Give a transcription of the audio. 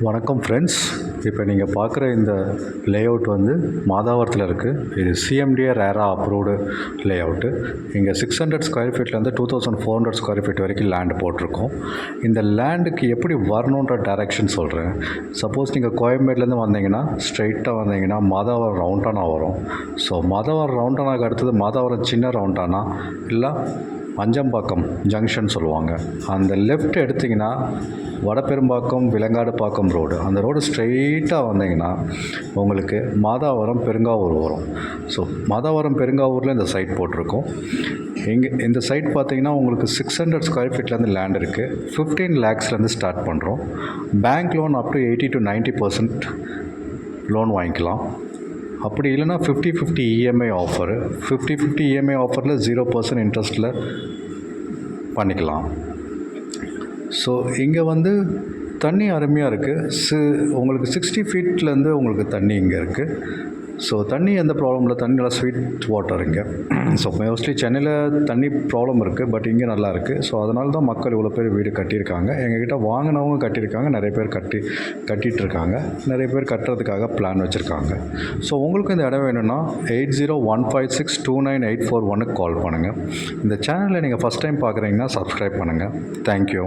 வணக்கம் ஃப்ரெண்ட்ஸ். இப்போ நீங்கள் பார்க்குற இந்த லேஅவுட் வந்து மாதாவரத்தில் இருக்குது. இது சிஎம்டிஏ ரேரா அப்ரூவ்டு லேஅவுட்டு. இங்கே 600 ஸ்கொயர் ஃபீட்லேருந்து 2400 ஸ்கொயர் ஃபீட் வரைக்கும் லேண்டு போட்டிருக்கோம். இந்த லேண்டுக்கு எப்படி வரணுன்ற டைரெக்ஷன் சொல்கிறேன். சப்போஸ் நீங்கள் கோயம்பேட்லேருந்து வந்தீங்கன்னா ஸ்ட்ரெயிட்டாக வந்தீங்கன்னா மாதாவரம் ரவுண்டானா வரும். ஸோ மாதாவரம் ரவுண்டானாக்கு அடுத்தது மாதாவரம் சின்ன ரவுண்டானா இல்லை அஞ்சம்பாக்கம் ஜங்ஷன் சொல்லுவாங்க. அந்த லெஃப்ட் எடுத்திங்கன்னா வடபெரும்பாக்கம் விலங்காடுபாக்கம் ரோடு, அந்த ரோடு ஸ்ட்ரெயிட்டாக வந்தீங்கன்னா உங்களுக்கு மாதாவரம் பெருங்காவூர் வரும். ஸோ மாதாவரம் பெருங்காவூரில் இந்த சைட் போட்டிருக்கோம். இங்கே இந்த சைட் பார்த்திங்கன்னா உங்களுக்கு 600 ஸ்கொயர் ஃபீட்லேருந்து லேண்ட் இருக்குது. 15 lakhsலேருந்து ஸ்டார்ட் பண்ணுறோம். Bank loan up to 80 to 90% loan வாங்கிக்கலாம். அப்படி இல்லைனா 50-50 இஎம்ஐ ஆஃபரு. 50-50 இஎம்ஐ ஆஃபரில் 0% இன்ட்ரெஸ்ட்டில் பண்ணிக்கலாம். ஸோ இங்கே வந்து தண்ணி அருமையாக இருக்குது. உங்களுக்கு 60 ஃபீட்லேருந்து உங்களுக்கு தண்ணி இங்கே இருக்குது. ஸோ தண்ணி எந்த ப்ராப்ளம் இல்லை. தண்ணி நல்லா ஸ்வீட் வாட்டர் இங்கே. ஸோ மோஸ்ட்லி சென்னையில் தண்ணி ப்ராப்ளம் இருக்குது, பட் இங்கே நல்லா இருக்குது. ஸோ அதனால தான் மக்கள் இவ்வளோ பேர் வீடு கட்டியிருக்காங்க. எங்ககிட்ட வாங்கினவங்க கட்டியிருக்காங்க, நிறைய பேர் கட்டிகிட்ருக்காங்க, நிறைய பேர் கட்டுறதுக்காக பிளான் வச்சுருக்காங்க. ஸோ உங்களுக்கு இந்த இடம் வேணும்னா 8015629841 கால் பண்ணுங்கள். இந்த சேனலில் நீங்கள் ஃபஸ்ட் டைம் பார்க்குறீங்கன்னா சப்ஸ்கிரைப் பண்ணுங்கள். தேங்க்யூ.